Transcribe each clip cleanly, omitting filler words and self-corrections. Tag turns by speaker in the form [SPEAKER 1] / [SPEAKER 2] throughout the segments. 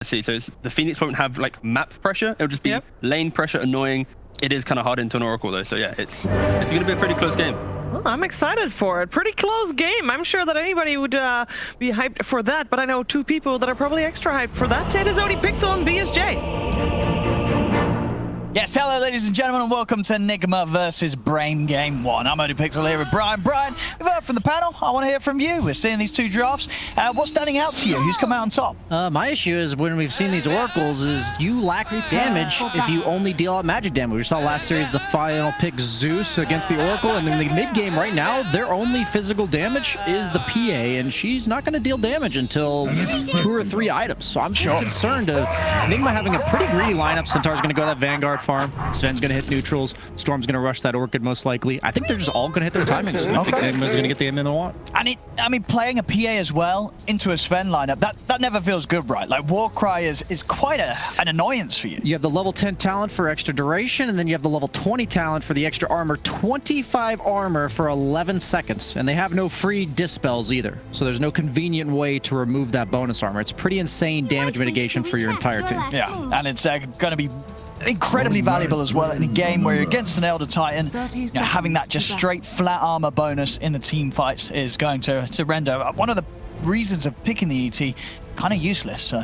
[SPEAKER 1] see. So the Phoenix won't have like map pressure. It'll just be lane pressure, annoying. It is kind of hard into an Oracle though. So yeah, it's going to be a pretty close game.
[SPEAKER 2] Well, I'm excited for it. Pretty close game. I'm sure that anybody would be hyped for that, but I know two people that are probably extra hyped for that. It is ODPixel and BSJ.
[SPEAKER 3] Yes, hello ladies and gentlemen, and welcome to Nigma versus Brame Game 1. I'm ODPixel here with Brian. Brian, we've heard from the panel. I want to hear from you. We're seeing these two drafts. What's standing out to you? Who's come out on top?
[SPEAKER 4] My issue is when we've seen these Oracles is you lack damage if you only deal out magic damage. We saw last series the final pick Zeus against the Oracle, and in the mid game right now, their only physical damage is the PA, and she's not going to deal damage until 2 or 3 items. So I'm concerned of Nigma having a pretty greedy lineup. Centaur's going to go that Vanguard farm. Sven's going to hit neutrals. Storm's going to rush that Orchid most likely. I think they're just all going to hit their timings. I think Nigma's going to get the end they want.
[SPEAKER 3] And I mean, playing a PA as well into a Sven lineup, that never feels good, right? Like, Warcry is quite an annoyance for you.
[SPEAKER 4] You have the level 10 talent for extra duration, and then you have the level 20 talent for the extra armor. 25 armor for 11 seconds, and they have no free dispels either. So there's no convenient way to remove that bonus armor. It's pretty insane damage mitigation for your entire team.
[SPEAKER 3] Yeah, and it's going to be incredibly valuable as well in a game where you're against an Elder Titan. Having that just straight flat armor bonus in the team fights is going to render one of the reasons of picking the ET kind of useless. So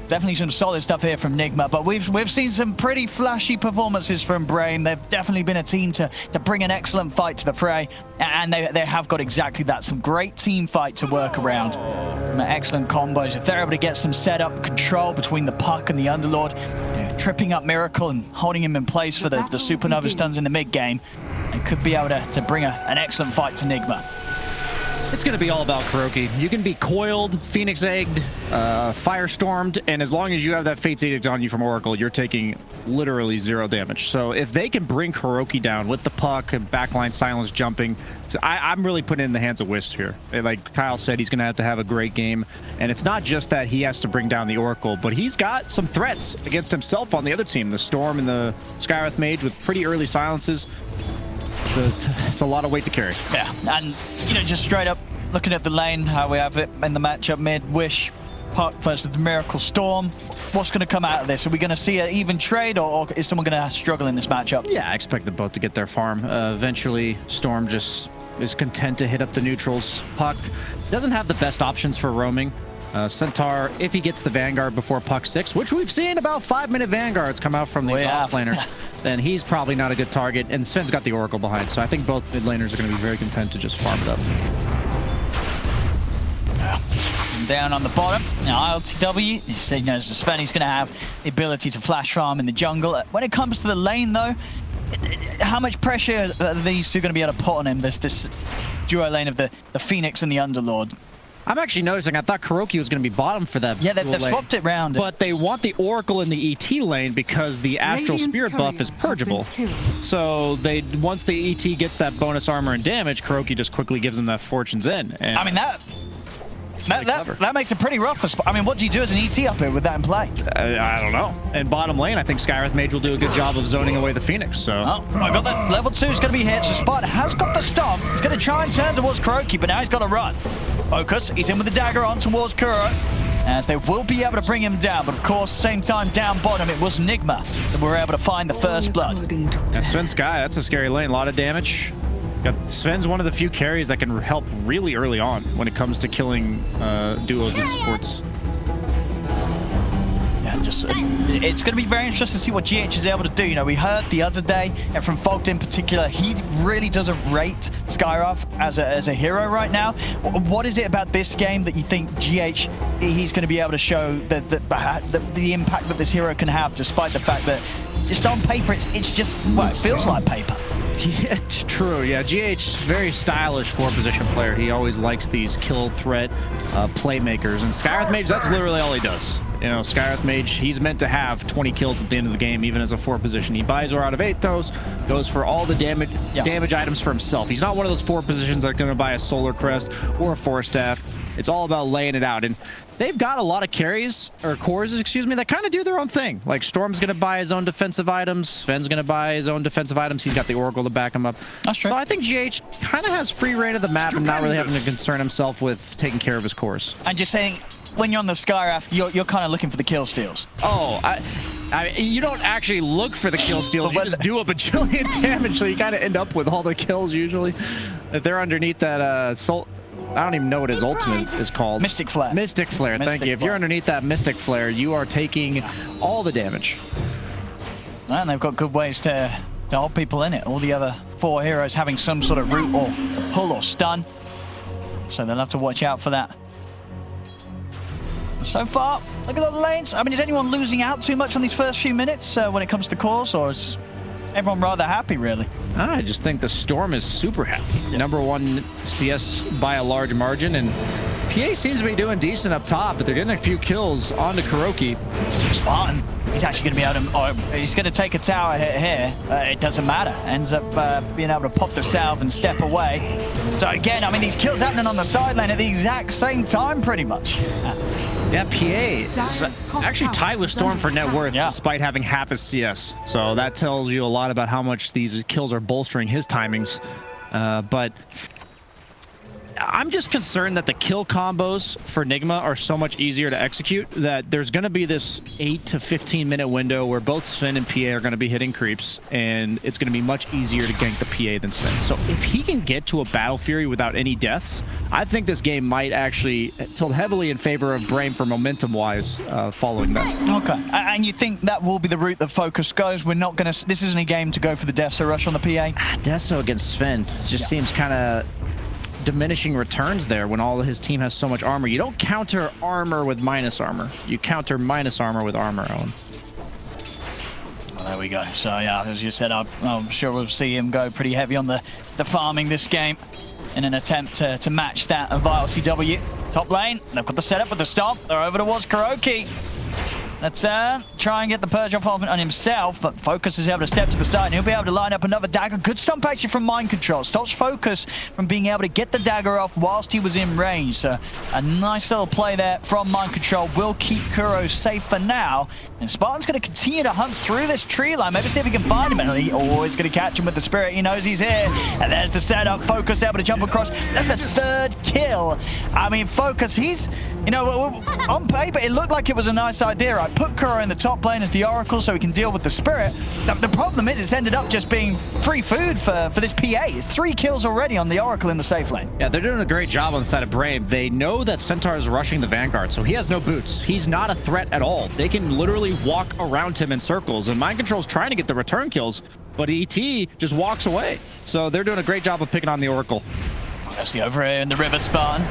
[SPEAKER 3] definitely some solid stuff here from Nigma, but we've seen some pretty flashy performances from Brame. They've definitely been a team to bring an excellent fight to the fray, and they have got exactly that, some great team fight to work around. Excellent combos. If they're able to get some setup control between the Puck and the Underlord, tripping up Miracle and holding him in place for the supernova stuns in the mid game, and could be able to bring an excellent fight to Nigma.
[SPEAKER 4] It's going to be all about Kuroki. You can be coiled, Phoenix Egged, Firestormed, and as long as you have that Fate's Edict on you from Oracle, you're taking literally 0 damage. So if they can bring Kuroki down with the Puck and backline silence jumping, so I'm really putting it in the hands of W1sh here. Like Kyle said, he's going to have a great game. And it's not just that he has to bring down the Oracle, but he's got some threats against himself on the other team. The Storm and the Skywrath Mage with pretty early silences. It's a lot of weight to carry.
[SPEAKER 3] Yeah, and just straight up looking at the lane, how we have it in the matchup mid, W1sh, Puck versus the Miracle Storm. What's going to come out of this? Are we going to see an even trade, or is someone going to struggle in this matchup?
[SPEAKER 4] Yeah, I expect them both to get their farm. Eventually, Storm just is content to hit up the neutrals. Puck doesn't have the best options for roaming. Centaur, if he gets the Vanguard before Puck 6, which we've seen about 5-minute Vanguards come out from the top laners, then he's probably not a good target. And Sven's got the Oracle behind, so I think both mid laners are going to be very content to just farm it up.
[SPEAKER 3] Down on the bottom. Now ILTW, Sven, he's going to have the ability to flash farm in the jungle. When it comes to the lane, though, how much pressure are these two going to be able to put on him, this duo lane of the Phoenix and the Underlord?
[SPEAKER 4] I'm actually noticing, I thought Kuroki was going to be bottom for that.
[SPEAKER 3] Yeah, they've swapped it round.
[SPEAKER 4] But they want the Oracle in the ET lane because the Astral Spirit buff is purgeable. So once the ET gets that bonus armor and damage, Kuroki just quickly gives them that Fortune's End. And
[SPEAKER 3] I mean, that makes it pretty rough. I mean, what do you do as an ET up here with that in play?
[SPEAKER 4] I don't know. And bottom lane, I think Skywrath Mage will do a good job of zoning away the Phoenix. So
[SPEAKER 3] I got that. Level 2 is going to be hit. So Spot has got the stop. He's going to try and turn towards Kuroki, but now he's got to run. Focus. He's in with the dagger on towards Kuro, as they will be able to bring him down. But of course, same time down bottom, it was Nigma that were able to find the first blood.
[SPEAKER 4] That's Sven Sky. That's a scary lane. A lot of damage. Sven's one of the few carries that can help really early on when it comes to killing duos and supports.
[SPEAKER 3] Yeah, it's going to be very interesting to see what GH is able to do. We heard the other day, and from Fogged in particular, he really doesn't rate Skywrath as a hero right now. What is it about this game that you think GH, he's going to be able to show the impact that this hero can have, despite the fact that just on paper, it's just, well, it feels like paper.
[SPEAKER 4] Yeah, it's true. Yeah, GH, very stylish 4-position player. He always likes these kill threat playmakers. And Skywrath Mage, that's literally all he does. Skywrath Mage, he's meant to have 20 kills at the end of the game, even as a 4-position. He buys her out of Athos, goes for all the damage items for himself. He's not one of those 4-positions that are going to buy a Solar Crest or a 4-staff. It's all about laying it out. And they've got a lot of carries, or cores, excuse me, that kind of do their own thing. Like Storm's going to buy his own defensive items. Sven's going to buy his own defensive items. He's got the Oracle to back him up.
[SPEAKER 3] That's true.
[SPEAKER 4] So I think GH kind of has free reign of the map and not really having to concern himself with taking care of his cores.
[SPEAKER 3] And just saying, when you're on the Skywrath, you're kind of looking for the kill steals.
[SPEAKER 4] Oh, you don't actually look for the kill steals. You just do a bajillion damage, so you kind of end up with all the kills usually. If they're underneath that soul, I don't even know what his ultimate is called.
[SPEAKER 3] Mystic Flare.
[SPEAKER 4] Mystic Flare. Thank you. If you're underneath that Mystic Flare, you are taking all the damage.
[SPEAKER 3] And they've got good ways to hold people in it. All the other 4 heroes having some sort of root or pull or stun. So they'll have to watch out for that. So far, look at the lanes. I mean, is anyone losing out too much on these first few minutes when it comes to cores, or is everyone rather happy, really?
[SPEAKER 4] I just think the Storm is super happy. Number 1 CS by a large margin, and PA seems to be doing decent up top, but they're getting a few kills onto Kuroki.
[SPEAKER 3] Spartan, he's actually going to be able to... Oh, he's going to take a tower hit here. It doesn't matter. Ends up being able to pop the salve and step away. So again, I mean, these kills happening on the side lane at the exact same time, pretty much.
[SPEAKER 4] Yeah, PA is actually tied with Storm for net worth, despite having half his CS. So that tells you a lot about how much these kills are bolstering his timings. But I'm just concerned that the kill combos for Nigma are so much easier to execute that there's going to be this 8 to 15 minute window where both Sven and PA are going to be hitting creeps, and it's going to be much easier to gank the PA than Sven. So if he can get to a Battle Fury without any deaths, I think this game might actually tilt heavily in favor of Brame for momentum-wise following that.
[SPEAKER 3] Okay. And you think that will be the route that Focus goes? We're not going to... This isn't a game to go for the Deso rush on the PA?
[SPEAKER 4] Deso against Sven. It just seems kind of diminishing returns there when all of his team has so much armor. You don't counter armor with minus armor. You counter minus armor with armor, Owen.
[SPEAKER 3] Well, there we go. So, yeah, as you said, I'm sure we'll see him go pretty heavy on the farming this game in an attempt to match that of TW. Top lane, they've got the setup with the stomp. They're over towards Kuroki. Let's try and get the purge off on himself, but Focus is able to step to the side, and he'll be able to line up another dagger. Good stomp actually from Mind Control. Stops Focus from being able to get the dagger off whilst he was in range. So a nice little play there from Mind Control will keep Kuro safe for now. And Spartan's going to continue to hunt through this tree line. Maybe see if he can find him. And he's always going to catch him with the Spirit. He knows he's here. And there's the setup. Focus able to jump across. That's the 3rd kill. I mean, Focus, he's... You know, on paper, it looked like it was a nice idea. I put Kuro in the top lane as the Oracle so he can deal with the Spirit. The problem is it's ended up just being free food for this PA. It's 3 kills already on the Oracle in the safe lane.
[SPEAKER 4] Yeah, they're doing a great job on the side of Brame. They know that Centaur is rushing the Vanguard, so he has no boots. He's not a threat at all. They can literally walk around him in circles, and Mind Control's trying to get the return kills, but ET just walks away. So they're doing a great job of picking on the Oracle.
[SPEAKER 3] That's the over here in the river, Spartan.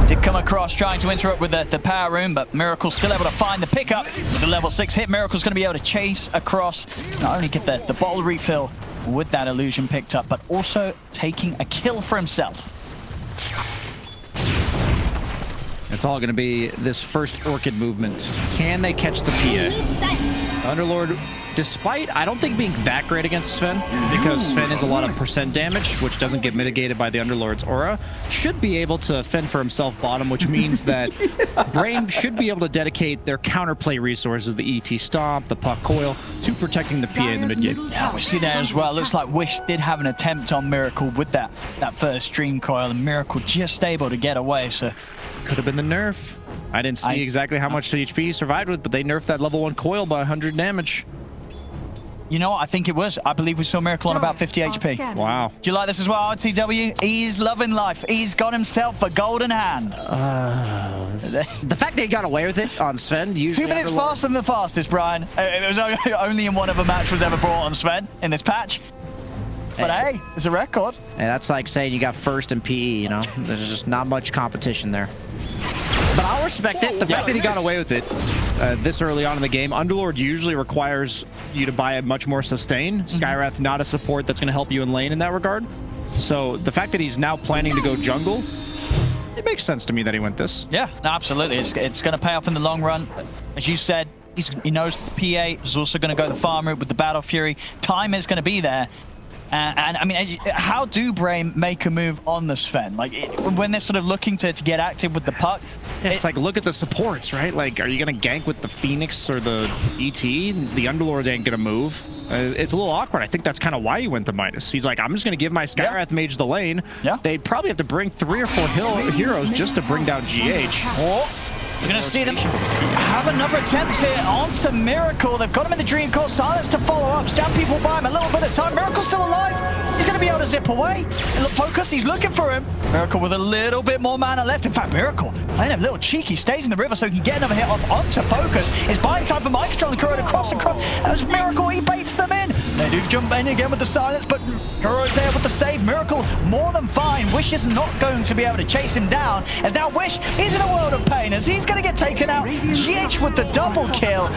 [SPEAKER 3] Did come across trying to interrupt with the power room, but Miracle's still able to find the pickup with the level 6 hit. Miracle's going to be able to chase across, not only get the bottle refill with that illusion picked up, but also taking a kill for himself.
[SPEAKER 4] It's all going to be this first Orchid movement. Can they catch the PA? Underlord, despite, I don't think being that great against Sven, because Sven is a lot of percent damage, which doesn't get mitigated by the Underlord's aura, should be able to fend for himself bottom, which means that Brame should be able to dedicate their counterplay resources, the ET Stomp, the Puck Coil, to protecting the PA in the mid-game.
[SPEAKER 3] Yeah, we see that as well. Looks like W1sh did have an attempt on Miracle with that first Stream Coil, and Miracle just able to get away, so...
[SPEAKER 4] Could have been the nerf. I didn't see exactly how much HP he survived with, but they nerfed that level 1 coil by 100 damage.
[SPEAKER 3] You know what? I think it was. I believe we saw Miracle on about 50 HP.
[SPEAKER 4] Wow.
[SPEAKER 3] Do you like this as well, RTW? He's loving life. He's got himself a golden hand.
[SPEAKER 4] The fact that he got away with it on Sven...
[SPEAKER 3] 2 minutes faster than the fastest, Brian. It was only in one of a match was ever brought on Sven in this patch. But hey, it's a record.
[SPEAKER 4] Yeah, that's like saying you got first in PE, you know? There's just not much competition there. But I'll respect it. The fact that he got away with it this early on in the game. Underlord usually requires you to buy a much more sustain. Skywrath, not a support that's going to help you in lane in that regard. So the fact that he's now planning to go jungle, it makes sense to me that he went this.
[SPEAKER 3] Yeah, no, absolutely. It's going to pay off in the long run. As you said, he knows the PA is also going to go the farm route with the Battle Fury. Time is going to be there. And I mean, how do Brame make a move on the Sven? Like, when they're sort of looking to get active with the puck?
[SPEAKER 4] It's like, look at the supports, right? Like, are you going to gank with the Phoenix or the ET? The Underlord ain't going to move. It's a little awkward. I think that's kind of why he went to minus. He's like, I'm just going to give my Skywrath mage the lane. Yeah. They'd probably have to bring 3 or 4 heroes just to bring down GH.
[SPEAKER 3] We're going to see them have another attempt here onto Miracle. They've got him in the Dream Core. Silence to follow up. Stampede will buy him a little bit of time. Miracle's still alive. He's going to be able to zip away. And look, Focus, he's looking for him. Miracle with a little bit more mana left. In fact, Miracle playing a little cheeky. Stays in the river so he can get another hit off onto Focus. It's buying time for Mind Control and Kuro to cross and cross. As Miracle, he baits them in. They do jump in again with the silence, but Kuro's there with the save. Miracle more than fine. Wish is not going to be able to chase him down. As now Wish is in a world of pain as he's going to get taken out. GH with the double kill.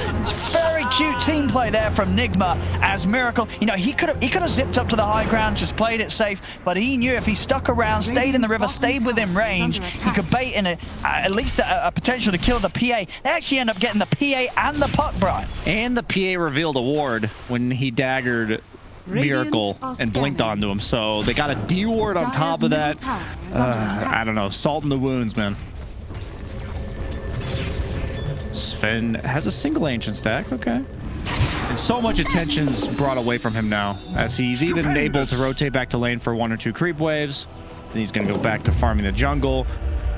[SPEAKER 3] Very cute team play there from Nigma as Miracle. You know, he could have zipped up to the high ground, just played it safe, but he knew if he stuck around, stayed in the river, stayed within range, he could bait in at least a potential to kill the PA. They actually end up getting the PA and the puck, Brian.
[SPEAKER 4] And the PA revealed a ward when he daggered Miracle and blinked onto him, so they got a D ward on top of that. I don't know, salt in the wounds, man. Sven has a single ancient stack, okay. And so much attention's brought away from him now, as he's even able to rotate back to lane for 1 or 2 creep waves. Then he's gonna go back to farming the jungle.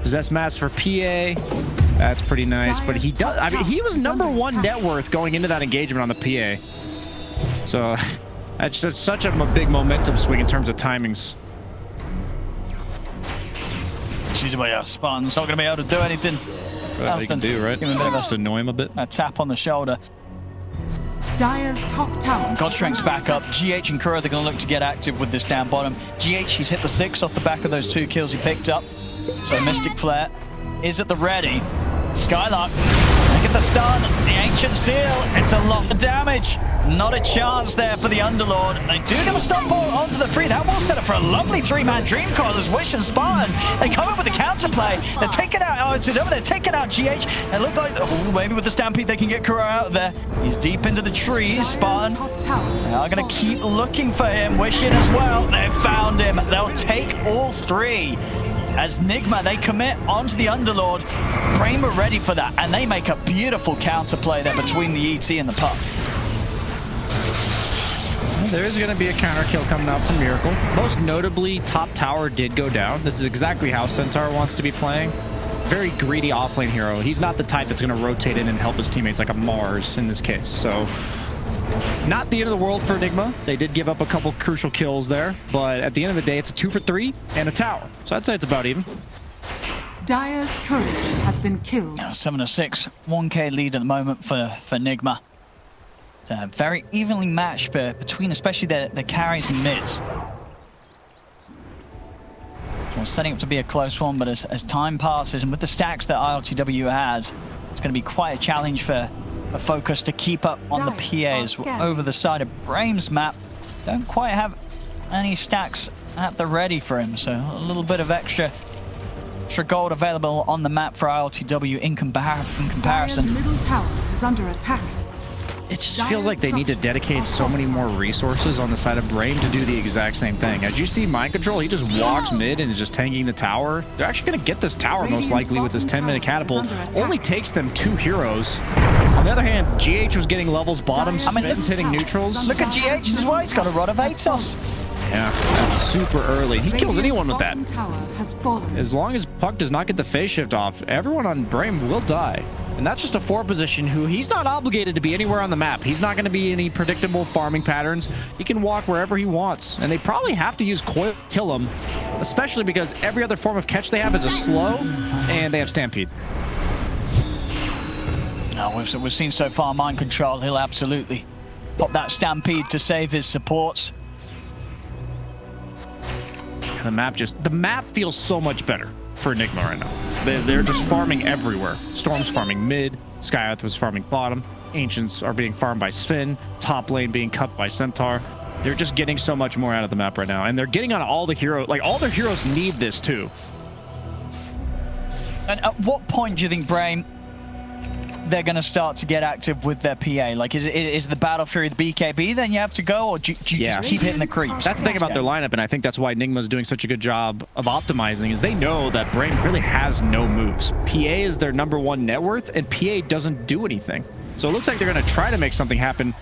[SPEAKER 4] Possess mats for PA. That's pretty nice, but he does, I mean, he was #1 net worth going into that engagement on the PA. So that's just such a big momentum swing in terms of timings.
[SPEAKER 3] She's away out. Spartan's not going to be able to do anything.
[SPEAKER 4] What they can do, right? Just annoy him a bit.
[SPEAKER 3] A tap on the shoulder.
[SPEAKER 5] Dire's top tower.
[SPEAKER 3] God Strength's back up. GH and Kuro, they're going to look to get active with this down bottom. GH, he's hit the 6 off the back of those 2 kills he picked up. So Mystic Flare is at the ready. Skylark, look at the stun. The Ancient Seal, it's a lot of damage. Not a chance there for the Underlord. They do get a stop ball onto the 3. That will set up for a lovely 3-man Dream Core. There's Wish and Spartan. They come up with the counterplay. They're taking out they're taking out GH. It looked like, oh, maybe with the Stampede they can get Kuro out there. He's deep into the trees. Spartan, they are going to keep looking for him. Wish in as well. They've found him. They'll take all 3. As Nigma, they commit onto the Underlord. Brame are ready for that, and they make a beautiful counterplay there between the ET and the puck.
[SPEAKER 4] There is going to be a counter kill coming out from Miracle. Most notably, top tower did go down. This is exactly how Centaur wants to be playing. Very greedy offlane hero. He's not the type that's going to rotate in and help his teammates like a Mars in this case. So, not the end of the world for Nigma. They did give up a couple crucial kills there, but at the end of the day, it's a 2 for 3 and a tower. So I'd say it's about even.
[SPEAKER 5] Dire's turret has been killed.
[SPEAKER 3] 7-6, 1k lead at the moment for Nigma. It's very evenly matched between especially the carries and mids. Well, setting up to be a close one, but as time passes and with the stacks that ILTW has, it's going to be quite a challenge for Focus to keep up on the PAs over the side of Brame's map. Don't quite have any stacks at the ready for him, so a little bit of extra gold available on the map for ILTW in comparison.
[SPEAKER 5] Dire's middle tower is under attack.
[SPEAKER 4] It just feels like they need to dedicate so many more resources on the side of Brame to do the exact same thing. As you see Mind Control, he just walks mid and is just tanking the tower. They're actually going to get this tower most likely with this 10-minute catapult. Only takes them 2 heroes. On the other hand, GH was getting levels bottom, Sven's hitting neutrals.
[SPEAKER 3] Look at GH as well, he's got a Rod of Atos.
[SPEAKER 4] Yeah, that's super early. He kills anyone with that.
[SPEAKER 5] Has fallen.
[SPEAKER 4] As long as Puck does not get the phase shift off, everyone on Brame will die. And that's just a 4 position who he's not obligated to be anywhere on the map. He's not going to be any predictable farming patterns. He can walk wherever he wants. And they probably have to use Coil to kill him, especially because every other form of catch they have is a slow, and they have Stampede.
[SPEAKER 3] No, we've seen so far Mind Control. He'll absolutely pop that Stampede to save his supports.
[SPEAKER 4] The map feels so much better for Nigma right now. They're just farming everywhere. Storm's farming mid, Skyearth was farming bottom, Ancients are being farmed by Sven, top lane being cut by Centaur. They're just getting so much more out of the map right now, and they're getting on all the heroes. Like, all their heroes need this too.
[SPEAKER 3] And at what point do you think, Brame, they're going to start to get active with their PA? Like, is the Battle Fury the BKB then you have to go, or do you just keep hitting the creeps?
[SPEAKER 4] That's the thing about their lineup, and I think that's why Nigma's doing such a good job of optimizing, is they know that Brame really has no moves. PA is their #1 net worth, and PA doesn't do anything. So it looks like they're going to try to make something happen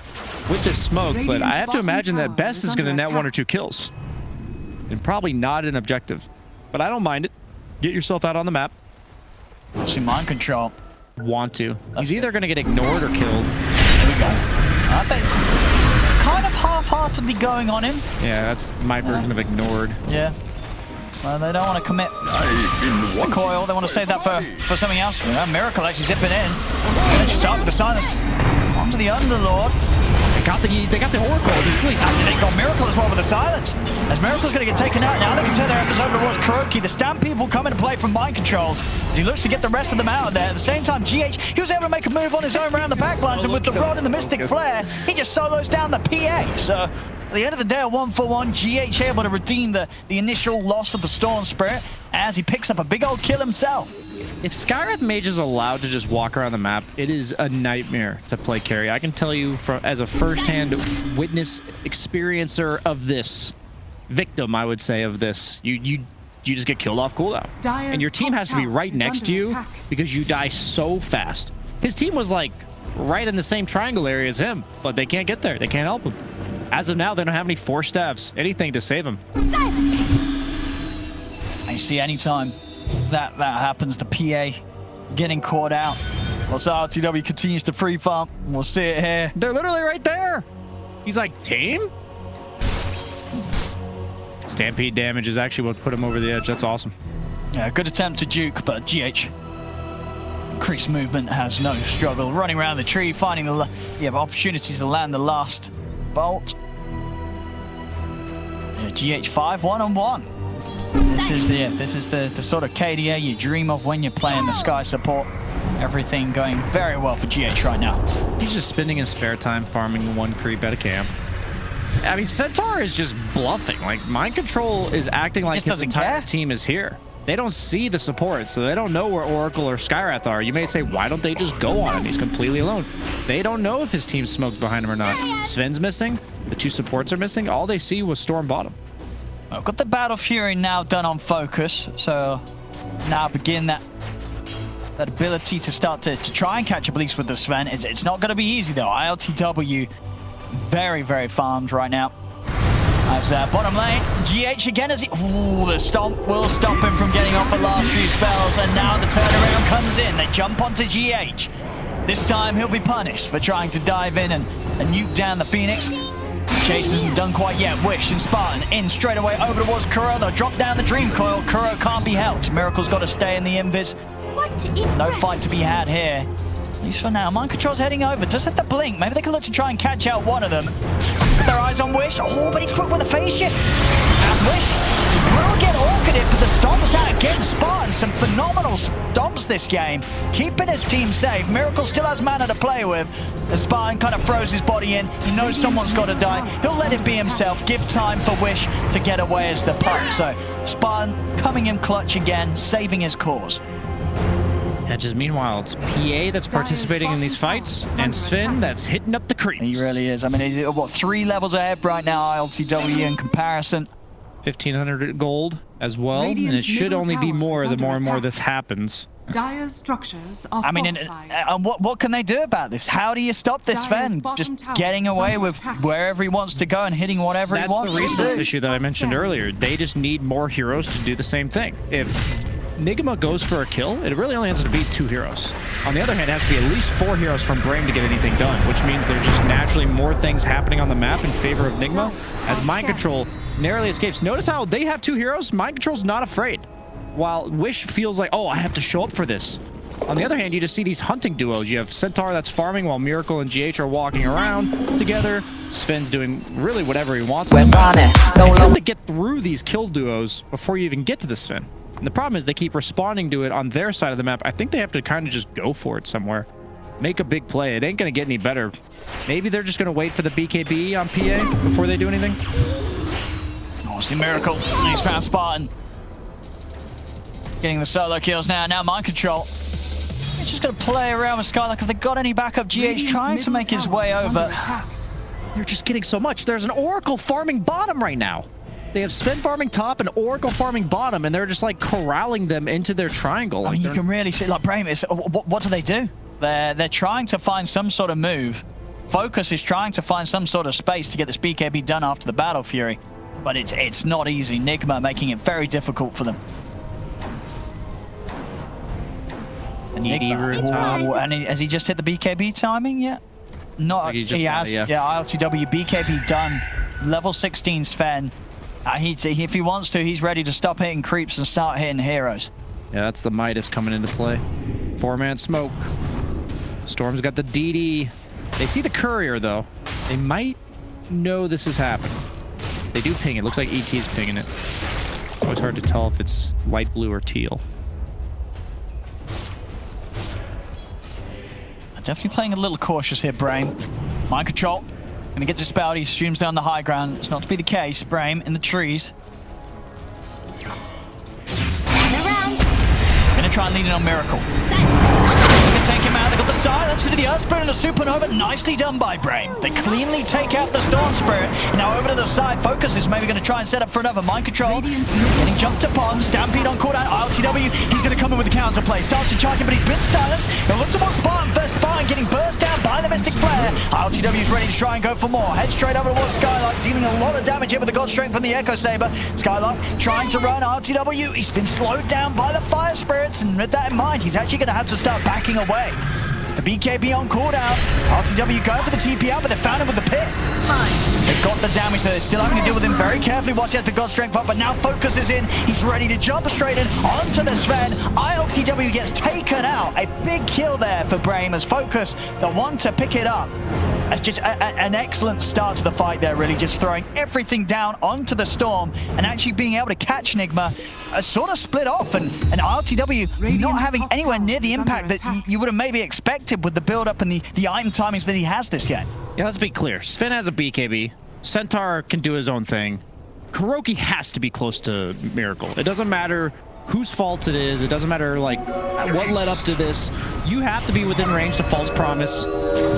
[SPEAKER 4] with this smoke, but I have to imagine that Best is going to net 1 or 2 kills. And probably not an objective. But I don't mind it. Get yourself out on the map.
[SPEAKER 3] See Mind Control.
[SPEAKER 4] want to. He's either going to get ignored or killed.
[SPEAKER 3] Here we go. I think kind of half-heartedly going on him.
[SPEAKER 4] Yeah, that's my version of ignored.
[SPEAKER 3] Yeah. Well, they don't want to commit the coil. They want to save that for something else. Yeah, Miracle actually zipping in. Let's start with the silence. Onto the Underlord.
[SPEAKER 4] They got the Oracle. He's sweet.
[SPEAKER 3] And they got Miracle as well with the silence. As Miracle's going to get taken out now, they can turn their efforts over towards Kuroki. The Stampede will come into play from mind control. As he looks to get the rest of them out of there. At the same time, GH, he was able to make a move on his own around the backlines, and with the rod and the Mystic Flare, he just solos down the PA. So at the end of the day, a 1-for-1, GH able to redeem the initial loss of the Storm Spirit as he picks up a big old kill himself.
[SPEAKER 4] If Skywrath Mage is allowed to just walk around the map, it is a nightmare to play carry. I can tell you as a first-hand witness, experiencer of this, victim, I would say, of this, you just get killed off cooldown. And your team has to be right next to you because you die so fast. His team was like right in the same triangle area as him, but they can't get there. They can't help him. As of now, they don't have any force staffs, anything to save him.
[SPEAKER 3] I see anytime that happens, the PA getting caught out. Well, so RTW continues to free farm. We'll see it here.
[SPEAKER 4] They're literally right there. He's like, team? Stampede damage is actually what put him over the edge. That's awesome.
[SPEAKER 3] Yeah, good attempt to juke, but GH increased movement, has no struggle. Running around the tree, finding the opportunities to land the last bolt. Yeah, GH 5 1-on-1. This is the sort of KDA you dream of when you're playing the Sky support. Everything going very well for GH right now.
[SPEAKER 4] He's just spending his spare time farming one creep at a camp. I mean, Centaur is just bluffing. Like, Mind Control is acting like his entire team is here. They don't see the support, so they don't know where Oracle or Skywrath are. You may say, why don't they just go on him? He's completely alone. They don't know if his team's smoked behind him or not. Sven's missing. The two supports are missing. All they see was Storm bottom.
[SPEAKER 3] I've got the Battle Fury now done on focus, so now begin that ability to start to try and catch up at least with the Sven. It's not going to be easy though. ILTW very, very farmed right now. As bottom lane, GH again as he... Ooh, the stomp will stop him from getting off the last few spells, and now the turnaround comes in. They jump onto GH. This time he'll be punished for trying to dive in and nuke down the Phoenix. Chase isn't done quite yet. Wish and Spartan in straight away over towards Kuro. They'll drop down the Dream Coil. Kuro can't be helped. Miracle's got to stay in the invis. No fight to be had here. At least for now. Mind Control's heading over. Just hit the blink. Maybe they can look to try and catch out one of them. Put their eyes on Wish. Oh, but he's quick with a phase shift. And Wish will get orchided for the stomps out against Spartan. Some phenomenal stomps this game. Keeping his team safe. Miracle still has mana to play with. As Spartan kind of throws his body in. He knows someone's got to die. He'll let it be himself. Give time for Wish to get away as the puck. So Spartan coming in clutch again, saving his cause.
[SPEAKER 4] And just meanwhile, it's PA that's participating in these fights, and Sven that's hitting up the creeps.
[SPEAKER 3] He really is. I mean, he's, what, 3 levels ahead right now, ILTW in comparison.
[SPEAKER 4] 1,500 gold as well, and it should only be more the more and more this happens.
[SPEAKER 5] Dire's structures are fortified.
[SPEAKER 3] And what can they do about this? How do you stop this Sven just getting away with wherever he wants to go and hitting whatever he wants?
[SPEAKER 4] That's the resource issue that I mentioned earlier. They just need more heroes to do the same thing. If Nigma goes for a kill, it really only has to be 2 heroes. On the other hand, it has to be at least 4 heroes from Brame to get anything done, which means there's just naturally more things happening on the map in favor of Nigma, as Mind Control narrowly escapes. Notice how they have 2 heroes? Mind Control's not afraid, while Wish feels like, oh, I have to show up for this. On the other hand, you just see these hunting duos. You have Centaur that's farming while Miracle and GH are walking around together. Sven's doing really whatever he wants. You have to get through these kill duos before you even get to the Sven. And the problem is they keep responding to it on their side of the map. I think they have to kind of just go for it somewhere. Make a big play. It ain't going to get any better. Maybe they're just going to wait for the BKB on PA before they do anything.
[SPEAKER 3] Oh, see Miracle. He's found Spartan. Getting the solo kills now. Now Mind Control. He's just going to play around with Sky. Like, if they got any backup, GH trying to make his way over.
[SPEAKER 4] You're just getting so much. There's an Oracle farming bottom right now. They have Sven farming top and Oracle farming bottom, and they're just like corralling them into their triangle.
[SPEAKER 3] I mean, you can really see, like, Brame, what do they do? They're trying to find some sort of move. Focus is trying to find some sort of space to get this BKB done after the Battle Fury, but it's not easy. Nigma making it very difficult for them. And
[SPEAKER 4] ED route.
[SPEAKER 3] And has he just hit the BKB timing yet? Not.
[SPEAKER 4] Like he
[SPEAKER 3] has.
[SPEAKER 4] yeah.
[SPEAKER 3] ILTW BKB done. Level 16 Sven. If he wants to, he's ready to stop hitting creeps and start hitting heroes.
[SPEAKER 4] Yeah, that's the Midas coming into play. 4-man smoke. Storm's got the DD. They see the courier, though. They might know this is happening. They do ping it. Looks like ET's pinging it. Always hard to tell if it's light blue or teal.
[SPEAKER 3] Definitely playing a little cautious here, Brame. Mind control. Gonna get dispelled. He streams down the high ground. It's not to be the case. Brame in the trees. Gonna try and lead it on Miracle. Take him out. They got the silence into the Earth Spirit and the Supernova. Nicely done by Brame. They cleanly take out the Storm Spirit. Now over to the side. Focus is maybe going to try and set up for another Mind Control. Getting jumped upon. Stampede on cooldown. ILTW. He's going to come in with the counter play. Starts to charge him, but he's been silenced. It looks towards Spartan. First Spartan getting burst down by the Mystic Flare. ILTW is ready to try and go for more. Head straight over towards Skylark. Dealing a lot of damage here with the God Strength from the Echo Saber. Skylark trying to run. ILTW. He's been slowed down by the Fire Spirits. And with that in mind, he's actually going to have to start backing away. The BKB on cooldown. RTW going for the TP out, but they found him with the pit. They've got the damage there. They're still having to deal with him very carefully. Watch as the God Strength up, but now Focus is in. He's ready to jump straight in onto the Sven. ILTW gets taken out. A big kill there for Brame as Focus, the one to pick it up. It's just an excellent start to the fight there, really. Just throwing everything down onto the Storm and actually being able to catch Nigma. Sort of split off, and ILTW not having anywhere near the impact that you would have maybe expected with the build-up and the item timings that he has this game.
[SPEAKER 4] Yeah, let's be clear. Sven has a BKB. Centaur can do his own thing. Kuroki has to be close to Miracle. It doesn't matter whose fault it is. It doesn't matter, like, what led up to this. You have to be within range to False Promise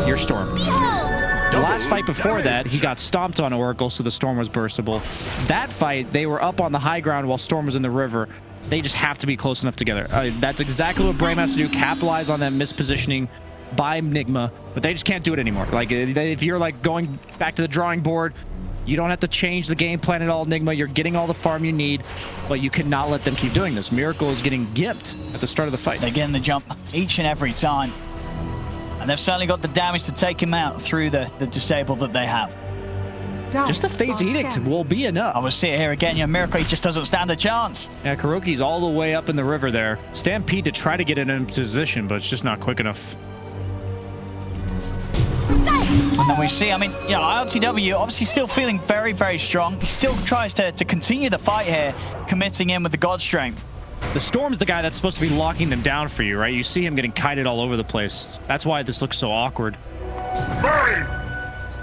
[SPEAKER 4] your Storm. The last fight before that, he got stomped on Oracle, so the Storm was burstable. That fight, they were up on the high ground while Storm was in the river. They just have to be close enough together. That's exactly what Brame has to do, capitalize on that mispositioning by Nigma, but they just can't do it anymore. Like, if you're like going back to the drawing board, you don't have to change the game plan at all, Nigma. You're getting all the farm you need, but you cannot let them keep doing this. Miracle is getting gimped at the start of the fight.
[SPEAKER 3] They're getting the jump each and every time. And they've certainly got the damage to take him out through the disable that they have.
[SPEAKER 4] Just the Fate's Edict will be enough.
[SPEAKER 3] I will see it here again. Miracle, he just doesn't stand a chance.
[SPEAKER 4] Yeah, Kuroki's all the way up in the river there. Stampede to try to get it in position, but it's just not quick enough.
[SPEAKER 3] And then we see, ILTW obviously still feeling very, very strong. He still tries to continue the fight here, committing in with the God Strength.
[SPEAKER 4] The Storm's the guy that's supposed to be locking them down for you, right? You see him getting kited all over the place. That's why this looks so awkward.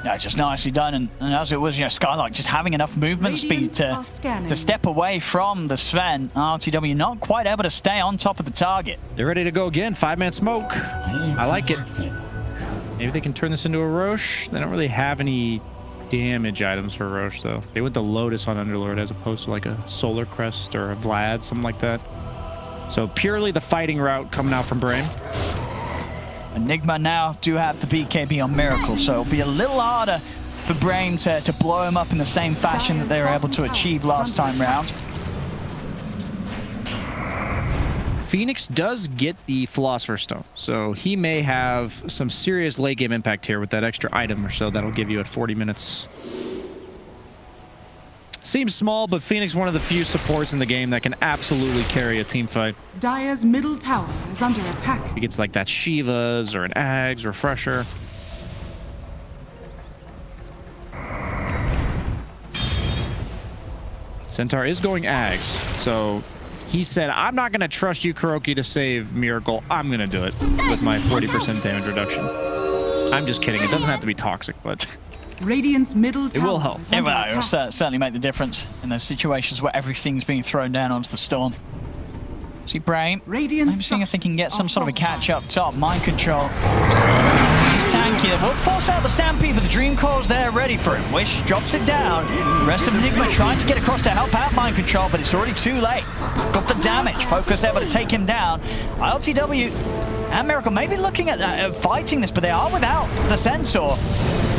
[SPEAKER 3] Yeah, just nicely done. And as it was, Skylark just having enough movement speed to step away from the Sven. ILTW not quite able to stay on top of the target.
[SPEAKER 4] They're ready to go again. 5-man smoke. I like it. Maybe they can turn this into a Roche. They don't really have any damage items for Roche, though. They went the Lotus on Underlord as opposed to like a Solar Crest or a Vlad, something like that. So purely the fighting route coming out from Brame.
[SPEAKER 3] Nigma now do have the BKB on Miracle, so it'll be a little harder for Brame to blow him up in the same fashion that they were able to achieve last time round.
[SPEAKER 4] Phoenix does get the Philosopher's Stone, so he may have some serious late game impact here with that extra item or so that'll give you at 40 minutes. Seems small, but Phoenix one of the few supports in the game that can absolutely carry a team fight.
[SPEAKER 5] Dire's middle tower is under attack.
[SPEAKER 4] He gets like that Shivas or an Ags Refresher. Centaur is going Ags, so he said, I'm not going to trust you, Kuroki, to save Miracle. I'm going to do it with my 40% damage reduction. I'm just kidding. It doesn't have to be toxic, but
[SPEAKER 5] Radiant's middle tower
[SPEAKER 4] it will help.
[SPEAKER 3] It will certainly make the difference in those situations where everything's being thrown down onto the Storm. See Brame. Maybe seeing if they can get some sort of a catch up top. Mind control. He's tanky. They will force out the Stampede, but the Dream Core's there ready for him. W1sh drops it down. The rest of Nigma trying to get across to help out Mind Control, but it's already too late. Got the damage. Focus able to take him down. ILTW and Miracle maybe looking at fighting this, but they are without the Centaur.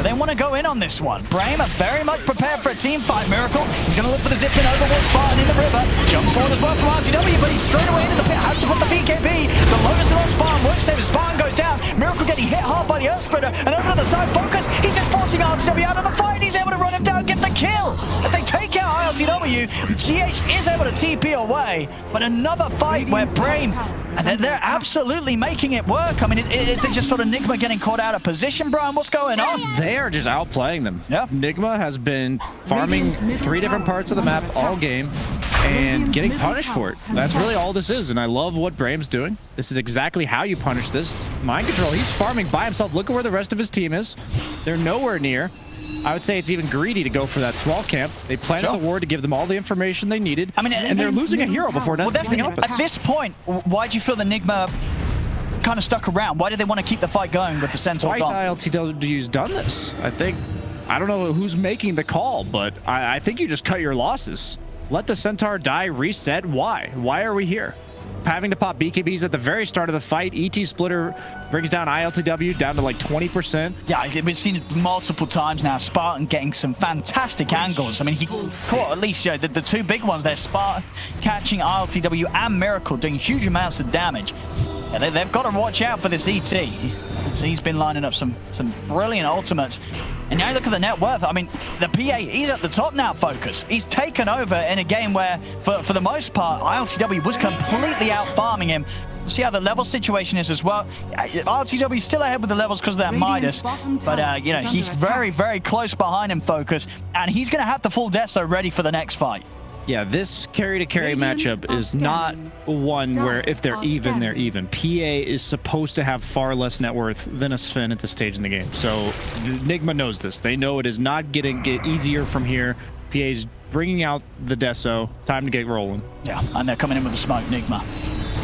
[SPEAKER 3] they want to go in on this one. Brame are very much prepared for a team fight. Miracle, he's going to look for the zip in over one Spartan in the river. Jump forward as well from RTW, but he's straight away into the pit. Has to put the BKB. The Lotus on Spartan works there. Spartan goes down. Miracle getting hit hard by the Earth Splitter. And over to the side, Focus, he's just forcing RTW out of the fight. He's able to run him down, get the kill. If they take out RTW, GH is able to TP away. But another fight where Brame, and they're absolutely making it work. I mean, is it just sort of Nigma getting caught out of position, Brian? What's going on?
[SPEAKER 4] They are just outplaying them.
[SPEAKER 3] Yeah.
[SPEAKER 4] Nigma has been farming 3 different parts of the map all game and getting punished for it. That's really all this is, and I love what Brame's doing. This is exactly how you punish this. Mind control, he's farming by himself. Look at where the rest of his team is. They're nowhere near. I would say it's even greedy to go for that small camp. They planted the ward to give them all the information they needed. I mean, and they're losing a hero before anything happens. At
[SPEAKER 3] this point, why do you feel the Nigma kind of stuck around? Why did they want to keep the fight going with the Centaur gone?
[SPEAKER 4] Why ILTW's done this? I don't know who's making the call, but I think you just cut your losses. Let the Centaur die, reset. Why? Why are we here? Having to pop BKBs at the very start of the fight. ET Splitter brings down ILTW down to like 20%.
[SPEAKER 3] Yeah, we've seen it multiple times now. Spartan getting some fantastic angles. I mean, he caught at least the 2 big ones there. Spartan catching ILTW and Miracle, doing huge amounts of damage. Yeah, they've got to watch out for this ET. So he's been lining up some brilliant ultimates. And now you look at the net worth. I mean, the PA, he's at the top now, Focus. He's taken over in a game where, for the most part, ILTW was completely out-farming him. See how the level situation is as well. ILTW still ahead with the levels because of that Midas. But, you know, he's very, very close behind him, Focus. And he's going to have the full Deso ready for the next fight.
[SPEAKER 4] Yeah, this carry-to-carry matchup is not one where if they're even, they're even. PA is supposed to have far less net worth than a Sven at this stage in the game. So Nigma knows this. They know it is not get easier from here. PA's bringing out the Deso. Time to get rolling.
[SPEAKER 3] Yeah, and they're coming in with the smoke, Nigma.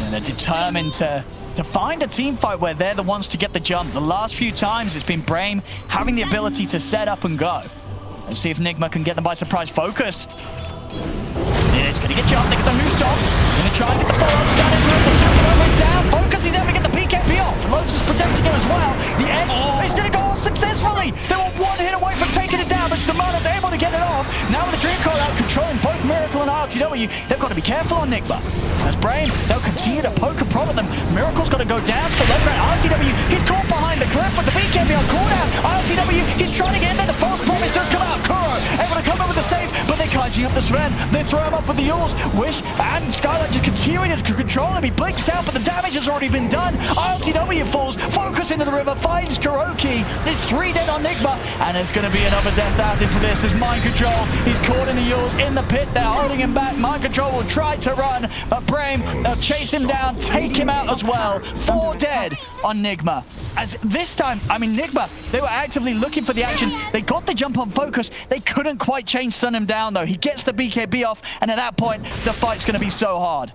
[SPEAKER 3] And they're determined to find a team fight where they're the ones to get the jump. The last few times it's been Brame having the ability to set up and go. Let's see if Nigma can get them by surprise. Focus. It's going to get jumped. They get the Moose off. Going to try and get the follow-ups down into it. The Supernova's down. Focus. He's able to get the PKP off. Lotus is protecting him as well. The egg is going to go off successfully. They were 1 hit away from taking it down, but Stamana's able to get it off. Now with the Dream Call out, controlling both Miracle and RTW, they've got to be careful on Nigma. As Brame, they'll continue to poke and prod at them. Miracle's got to go down to the low ground. RTW, he's caught behind the cliff with the BKB on cooldown. RTW, he's trying to get in there. The false promise does come out. Kuro able to come in with the save, but they're catching up the Sven. They throw him up with the Yules. Wish and Skylight just continuing to control him. He blinks out, but the damage has already been done. RTW falls. Focus into the river. Finds Kuroki. There's 3 dead on Nigma, and there's going to be another death out into this. There's Mind Control. He's caught in the Yules in the pit. They're holding him back. Mind Control will try to run, but Brame, they'll chase him down, take him out as well. 4 dead on Nigma. As this time, I mean, Nigma, they were actively looking for the action. They got the jump on Focus. They couldn't quite stun him down, though. He gets the BKB off, and at that point, the fight's going to be so hard.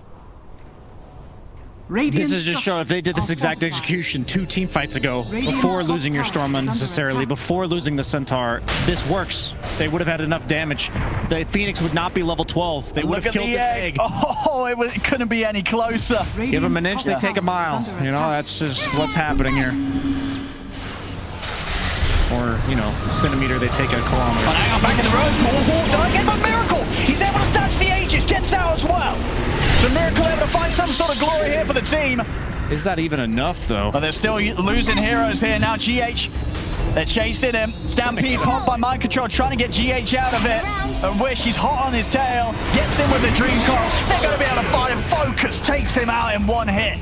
[SPEAKER 4] This is just showing if they did this exact execution 2 team fights ago, before losing your Storm unnecessarily, before losing the Centaur, this works. They would have had enough damage. The Phoenix would not be level 12. They would have killed this egg.
[SPEAKER 3] Oh, it couldn't be any closer.
[SPEAKER 4] Give them an inch, they take a mile. You know, that's just what's happening here. Or, you know, centimeter, they take a kilometer.
[SPEAKER 3] But hang on, back in the road, small get the Miracle! He's able to snatch the Aegis, gets out as well. So Miracle able to find some sort of glory here for the team.
[SPEAKER 4] Is that even enough, though?
[SPEAKER 3] But they're still losing heroes here. Now GH, they're chasing him. Stampede popped by Mind Control, trying to get GH out of it. And Wish, he's hot on his tail. Gets in with the Dream Call. They're going to be able to fight him. Focus takes him out in 1 hit.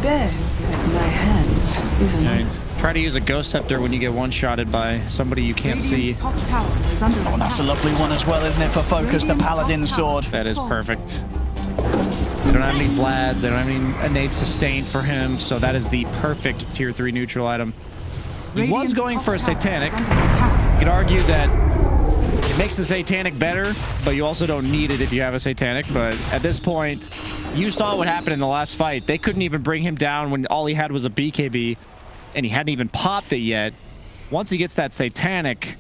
[SPEAKER 5] Death at my hands is enough.
[SPEAKER 4] Try to use a Ghost Scepter when you get one-shotted by somebody you can't see.
[SPEAKER 5] Top tower is under
[SPEAKER 3] Oh, that's a lovely one as well, isn't it, for Focus, the Paladin sword.
[SPEAKER 4] That is perfect. They don't have any Vlads, they don't have any innate sustain for him, so that is the perfect tier 3 neutral item. He was going for a Satanic. You could argue that it makes the Satanic better, but you also don't need it if you have a Satanic. But at this point, you saw what happened in the last fight. They couldn't even bring him down when all he had was a BKB, and he hadn't even popped it yet. Once he gets that Satanic,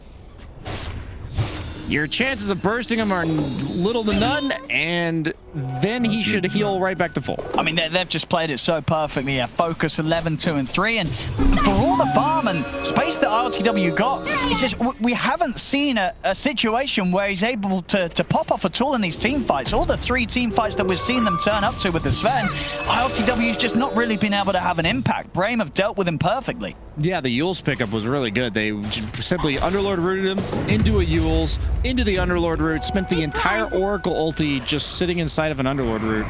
[SPEAKER 4] your chances of bursting him are little to none, and then he should heal right back to full.
[SPEAKER 3] I mean, they've just played it so perfectly. Yeah, focus 11, 2, and 3, and for all the farm and space that RTW got, it's just we haven't seen a situation where he's able to pop off at all in these team fights. All the 3 team fights that we've seen them turn up to with the Sven, RTW's just not really been able to have an impact. Brame have dealt with him perfectly.
[SPEAKER 4] Yeah, the Yules pickup was really good. They simply Underlord rooted him into a Yules, into the Underlord root, spent the entire Oracle ulti just sitting inside of an Underlord root,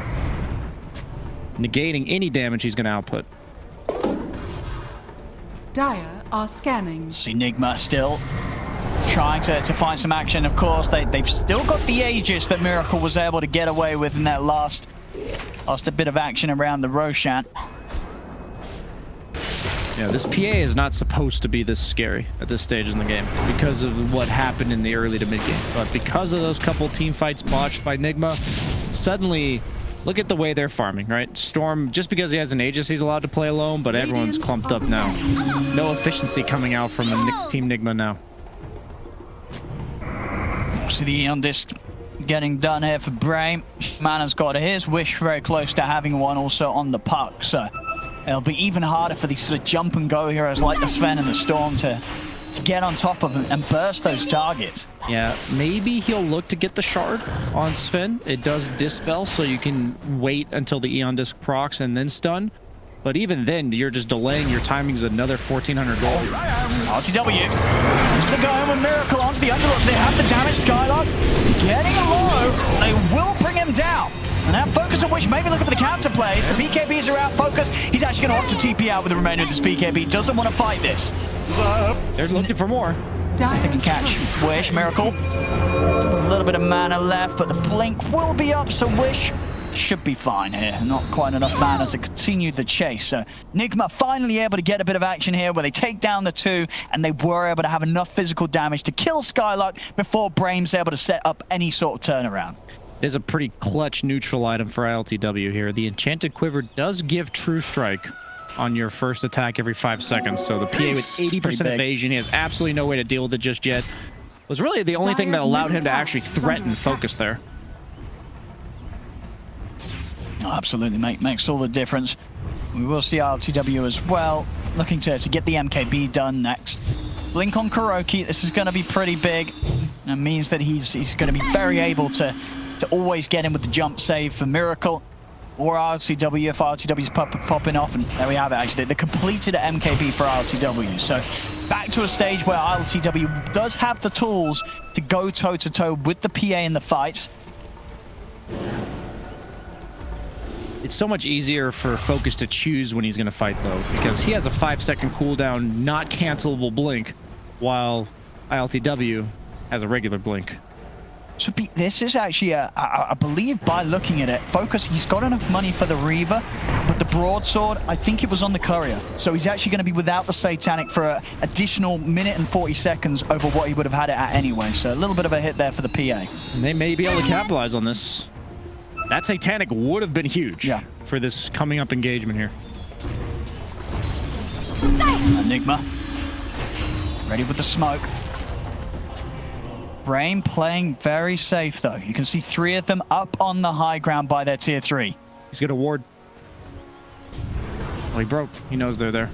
[SPEAKER 4] negating any damage he's going to output.
[SPEAKER 5] Dire are scanning.
[SPEAKER 3] See Nigma still trying to find some action. Of course, they've still got the Aegis that Miracle was able to get away with in that last a bit of action around the Roshan.
[SPEAKER 4] Yeah, this PA is not supposed to be this scary at this stage in the game because of what happened in the early to mid game. But because of those couple team fights botched by Nigma, suddenly look at the way they're farming, right? Storm, just because he has an Aegis, he's allowed to play alone, but everyone's clumped up now. No efficiency coming out from the Team Nigma now.
[SPEAKER 3] See the Eon Disc getting done here for Brame. Mana's got his wish very close to having one also on the puck, so it'll be even harder for these sort of jump and go heroes like the Sven and the Storm to get on top of them and burst those targets.
[SPEAKER 4] Yeah, maybe he'll look to get the shard on Sven. It does dispel, so you can wait until the Eon Disc procs and then stun. But even then, you're just delaying your timings another 1,400 gold.
[SPEAKER 3] RTW. Gonna go in with Miracle onto the Underlord. They have the damage. Skylark getting low. They will bring him down. And that Focus of Wish maybe looking for the counter plays. The BKBs are out. Focus. He's actually going to opt to TP out with the remainder of this BKB. Doesn't want to fight this.
[SPEAKER 4] There's looking for more.
[SPEAKER 3] If they can catch Wish. Miracle. A little bit of mana left, but the blink will be up, so Wish should be fine here. Not quite enough mana to continue the chase. So Nigma finally able to get a bit of action here where they take down the 2 and they were able to have enough physical damage to kill Skylark before Brame's able to set up any sort of turnaround.
[SPEAKER 4] There's a pretty clutch neutral item for ILTW here. The Enchanted Quiver does give True Strike on your first attack every 5 seconds. So the PA with 80% evasion, he has absolutely no way to deal with it just yet. Was really the only thing that allowed him to actually threaten Focus there.
[SPEAKER 3] Oh, absolutely, mate. Makes all the difference. We will see RTW as well, looking to get the MKB done next. Blink on Kuroki. This is going to be pretty big. It means that he's going to be very able to always get in with the jump save for Miracle or RTW if RTW's popping off. And there we have it, actually. The completed MKB for RTW. So back to a stage where RTW does have the tools to go toe-to-toe with the PA in the fights.
[SPEAKER 4] It's so much easier for Focus to choose when he's going to fight, though, because he has a 5-second cooldown, not cancelable blink, while ILTW has a regular blink.
[SPEAKER 3] So this is actually, I believe by looking at it, Focus, he's got enough money for the Reaver, but the Broadsword, I think it was on the Courier. So he's actually going to be without the Satanic for an additional minute and 40 seconds over what he would have had it at anyway. So a little bit of a hit there for the PA.
[SPEAKER 4] And they may be able to capitalize on this. That Satanic would have been huge for this coming up engagement here.
[SPEAKER 3] Nigma ready with the smoke. Brame playing very safe, though. You can see 3 of them up on the high ground by their tier 3.
[SPEAKER 4] He's going to ward. Well, he broke. He knows they're there.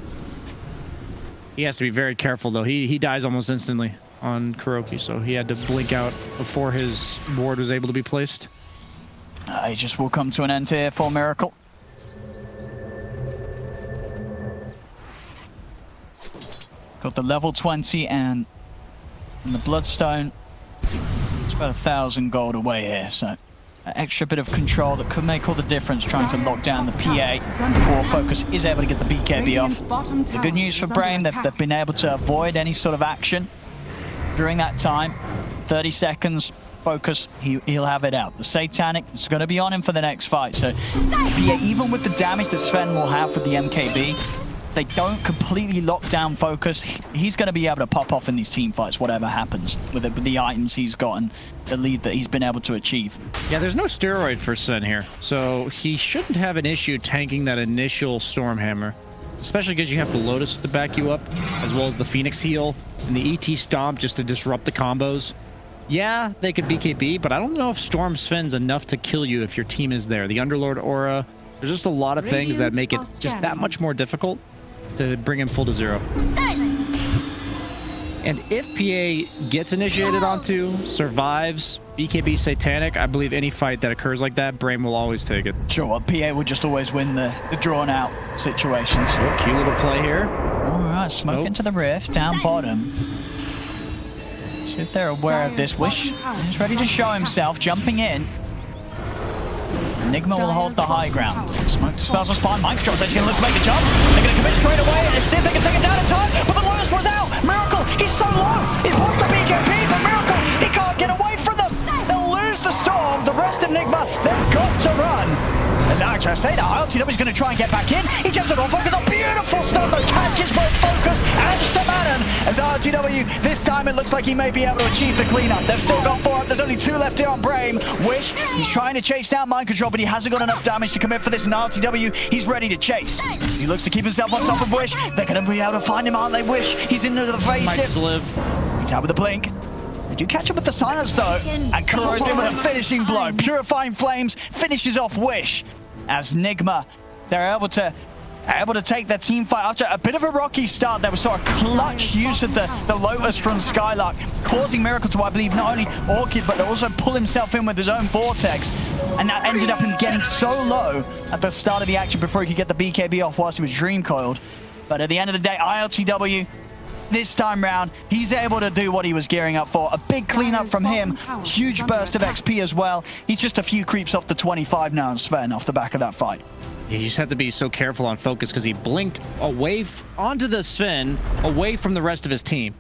[SPEAKER 4] He has to be very careful, though. He dies almost instantly on Kuroki, so he had to blink out before his ward was able to be placed.
[SPEAKER 3] It just will come to an end here for Miracle. Got the level 20 and the Bloodstone. It's about 1,000 gold away here, so an extra bit of control that could make all the difference trying to lock down the PA before Focus is able to get the BKB off. The good news for Brame, they've been able to avoid any sort of action during that time. 30 seconds. Focus, he'll have it out. The Satanic is going to be on him for the next fight. So PA, even with the damage that Sven will have with the MKB, they don't completely lock down Focus. He's going to be able to pop off in these team fights, whatever happens with the items he's gotten, the lead that he's been able to achieve.
[SPEAKER 4] Yeah, there's no steroid for Sven here, so he shouldn't have an issue tanking that initial Stormhammer, especially because you have the Lotus to back you up, as well as the Phoenix heal and the ET Stomp just to disrupt the combos. Yeah, they could BKB, but I don't know if Storm Sven's enough to kill you if your team is there. The Underlord aura, there's just a lot of things that make it just that much more difficult to bring him full to 0. And if PA gets initiated onto, survives, BKB Satanic, I believe any fight that occurs like that, Brame will always take it.
[SPEAKER 3] Sure, well, PA would just always win the drawn-out situations.
[SPEAKER 4] Oh, cute little play here.
[SPEAKER 3] All right, smoke into the rift, down bottom. See if they're aware of this. Wish is ready to show himself, jumping in. Nigma will hold the high ground. Smoke dispels on spawn. Mind Control's actually going to look to make the jump. They're going to commit straight away and see if they can take it down in time. But the Lotus was out. Miracle, he's so low. He's popped the BKB, but Miracle, he can't get away from them. They'll lose the storm. The rest of Nigma, they've got to run. As I say that, LTW is going to try and get back in. He jumps on focus. A beautiful stun that catches both focus and Stamanon. As LTW, this time it looks like he may be able to achieve the cleanup. They've still got 4 up. There's only 2 left here on Brame. Wish, he's trying to chase down Mind Control, but he hasn't got enough damage to commit for this. And LTW, he's ready to chase. He looks to keep himself on top of Wish. They're going to be able to find him, aren't they, Wish? He's into the face.
[SPEAKER 4] Might just live.
[SPEAKER 3] He's out with the blink. They do catch up with the silence, though. And corrodes him with a finishing blow. Purifying Flames finishes off Wish. As Nigma, they're able to take their team fight after a bit of a rocky start. There was sort of clutch use of the Lotus from Skylark, causing Miracle to, I believe, not only Orchid, but also pull himself in with his own Vortex. And that ended up him getting so low at the start of the action before he could get the BKB off whilst he was Dream Coiled. But at the end of the day, ILTW, this time round, he's able to do what he was gearing up for. A big cleanup from him, huge burst of XP as well. He's just a few creeps off the 25 now, Sven, off the back of that fight.
[SPEAKER 4] You just have to be so careful on focus because he blinked away onto the Sven, away from the rest of his team.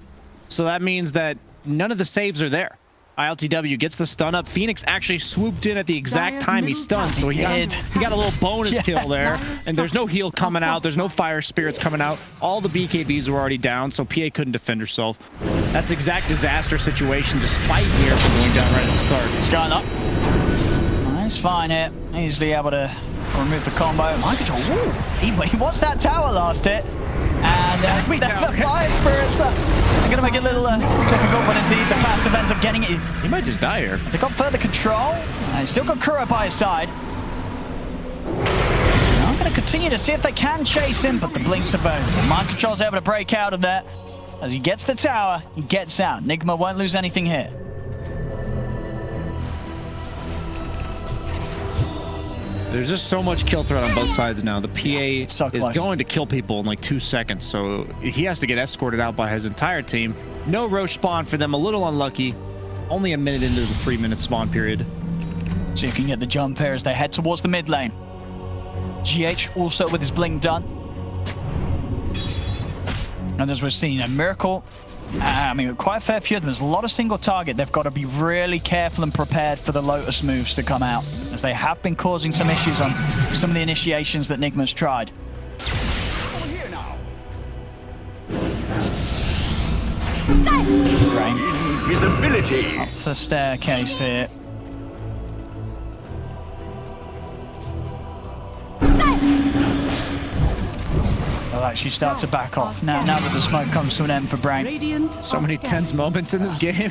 [SPEAKER 4] So that means that none of the saves are there. ILTW gets the stun up. Phoenix actually swooped in at the exact time he stunned, so he got a little bonus kill there. And there's no heal coming out. There's no fire spirits coming out. All the BKBs were already down, so PA couldn't defend herself. That's exact disaster situation, despite here from going down right at the start.
[SPEAKER 3] It's going up. Nice, fine here. Easily able to remove the combo. Mind Control, he wants that tower last hit. And the fire spirits are going to make it a little difficult, but indeed the passive ends up getting it.
[SPEAKER 4] He might just die here.
[SPEAKER 3] They've got further control. He's still got Kuro by his side. I'm going to continue to see if they can chase him, but the blinks are both. Mind Control's able to break out of there. As he gets the tower, he gets out. Nigma won't lose anything here.
[SPEAKER 4] There's just so much kill threat on both sides now. The PA
[SPEAKER 3] so
[SPEAKER 4] is going to kill people in like 2 seconds, so he has to get escorted out by his entire team. No Roche spawn for them, a little unlucky. Only a minute into the 3-minute spawn period.
[SPEAKER 3] So you can get the jump here as they head towards the mid lane. GH also with his blink done. And as we're seeing, a Miracle, I mean, quite a fair few of them. There's a lot of single target. They've got to be really careful and prepared for the Lotus moves to come out, as they have been causing some issues on some of the initiations that Nigma's tried. Brame.
[SPEAKER 6] Invisibility.
[SPEAKER 3] Up the staircase here. They'll actually start to back off now that the smoke comes to an end for Brame.
[SPEAKER 4] So many tense moments in this game.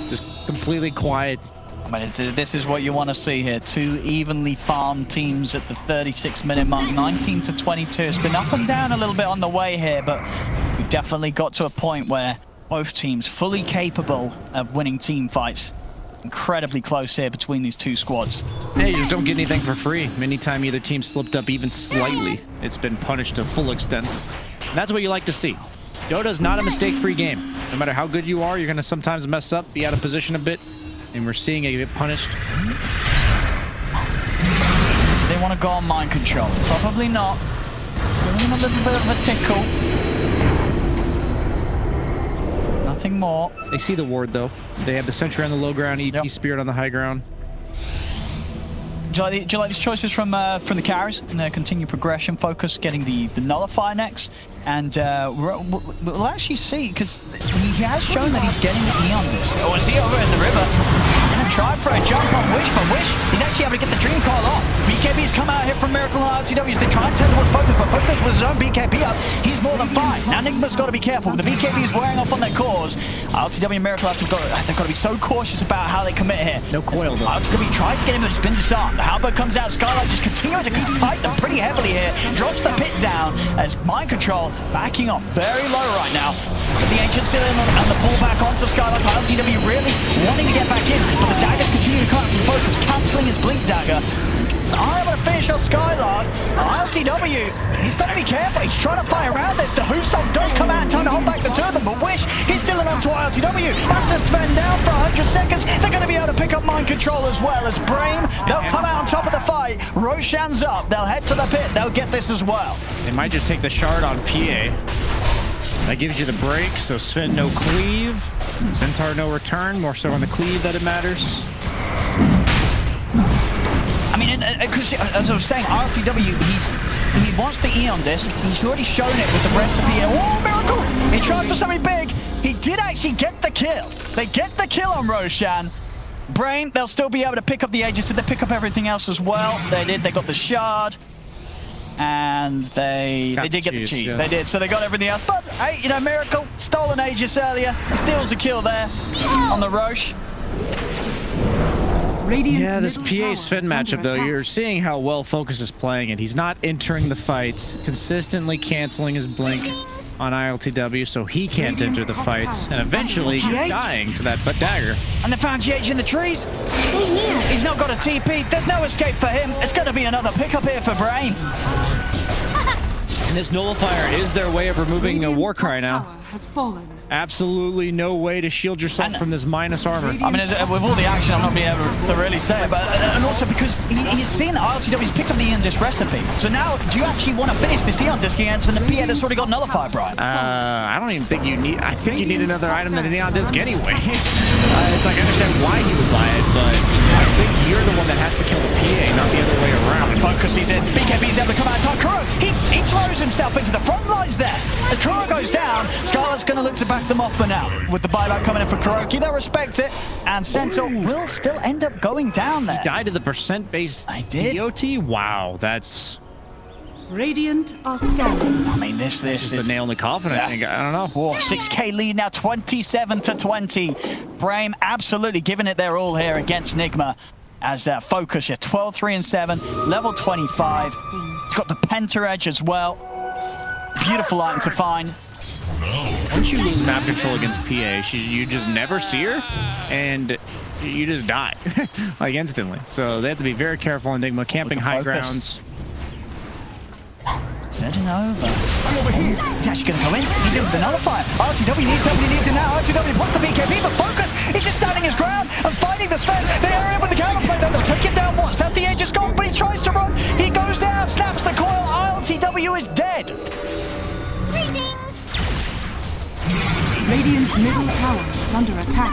[SPEAKER 4] Just completely quiet.
[SPEAKER 3] I mean, this is what you want to see here. 2 evenly farmed teams at the 36-minute mark, 19 to 22. It's been up and down a little bit on the way here, but we definitely got to a point where both teams fully capable of winning team fights. Incredibly close here between these 2 squads.
[SPEAKER 4] Yeah, you just don't get anything for free. Anytime either team slipped up even slightly, it's been punished to full extent. And that's what you like to see. Dota's not a mistake-free game. No matter how good you are, you're going to sometimes mess up, be out of position a bit, and we're seeing it get punished.
[SPEAKER 3] Do they want to go on Mind Control? Probably not. Giving them a little bit of a tickle. Nothing more.
[SPEAKER 4] They see the ward, though. They have the sentry on the low ground, ET Spirit on the high ground.
[SPEAKER 3] Do you like these choices from the carries and their continued progression? Focus getting the nullifier next, and we'll actually see, because he has shown that he's getting the Eon disc. Oh, is he over in the river? Tried for a jump on Wish, but Wish is actually able to get the Dream Coil off. BKB's come out here from Miracle and RTWs. They try and turn towards Focus, but Focus with his own BKB up. He's more than fine. Now Nigma's got to be careful. The BKB is wearing off on their cores. RTW and Miracle they've got to be so cautious about how they commit here.
[SPEAKER 4] No coil though.
[SPEAKER 3] RTW tries to get him, but it's been disarmed. Halberd comes out. Skylight just continuing to keep fighting them pretty heavily here. Drops the pit down as Mind Control backing off very low right now. But the Ancient still in and the pullback onto Skylight. RTW really wanting to get back in, but the daggers continue to come from Focus, cancelling his Blink Dagger. I'm able to finish off Skylark. RTW, he's got to be careful. He's trying to fight around this. The Hoostop does come out in time to hold back the two of them, but Wish, he's still on to RTW. That's the Sven down for 100 seconds. They're going to be able to pick up Mind Control as well as Brame. They'll come out on top of the fight. Roshan's up. They'll head to the pit. They'll get this as well.
[SPEAKER 4] They might just take the shard on PA. That gives you the break, so Sven no cleave. Centaur no return, more so on the cleave that it matters.
[SPEAKER 3] I mean, because as I was saying, RTW, he wants the E on this. He's already shown it with the recipe. Oh, Miracle! He tried for something big. He did actually get the kill. They get the kill on Roshan. Brame, they'll still be able to pick up the Aegis. Did they pick up everything else as well? They did. They got the shard. And they did get the cheese. Yeah. They did. So they got everything else. But, hey, you know, Miracle stole an Aegis earlier. Steals a kill there on the Roche.
[SPEAKER 4] Yeah, this PA Sven matchup, though, you're seeing how well Focus is playing it. He's not entering the fight, consistently canceling his blink on ILTW, so he can't enter the fight, and eventually dying to that dagger.
[SPEAKER 3] And they found GH in the trees. He's not got a TP. There's no escape for him. It's going to be another pickup here for Brame.
[SPEAKER 4] And this nullifier is their way of removing a Warcry now.
[SPEAKER 5] Has fallen.
[SPEAKER 4] Absolutely no way to shield yourself from this minus armor.
[SPEAKER 3] I mean, with all the action, I'm not being able to really say it, but and also because he's seen that ILTW's picked up the Eon Disc recipe. So now, do you actually want to finish this Eon Disc against the PA that's already got nullified, Brian?
[SPEAKER 4] I don't even think you need. I think you need another item than an Eon Disc anyway. It's like I understand why you would buy it, but I think you're the one that has to kill the PA, not the other way around.
[SPEAKER 3] Focus, he's in. BKB's able to come out on Kuro. He throws himself into the front lines there. As Kuro goes down, Scarlet's going to look to back them off for now. With the buyback coming in for Kuroki, they'll respect it. And Centaur will still end up going down there.
[SPEAKER 4] He died to the percent-based DOT? Wow, that's...
[SPEAKER 5] Radiant are scanning.
[SPEAKER 3] I mean, this is
[SPEAKER 4] the nail in the coffin, I think. I don't know.
[SPEAKER 3] Whoa, 6k lead now, 27-20. Brame absolutely giving it their all here against Nigma. As Focus, 12-3-7, level 25. It's got the Penta Edge as well. Beautiful item to find.
[SPEAKER 4] Once you lose map control against PA, you just never see her, and you just die, like instantly. So they have to be very careful on Nigma, camping high grounds.
[SPEAKER 3] Turning over. He's actually going to go in. He's in with the nullifier. RTW needs somebody needs it now. RTW wants the BKB, but Focus, he's just standing his ground and fighting the Sven. They are in with the counterplay, though. They'll take him down once. That's the edge is gone, but he tries to run. He goes down, snaps the coil. RTW is dead.
[SPEAKER 5] Radiant's middle tower is under attack.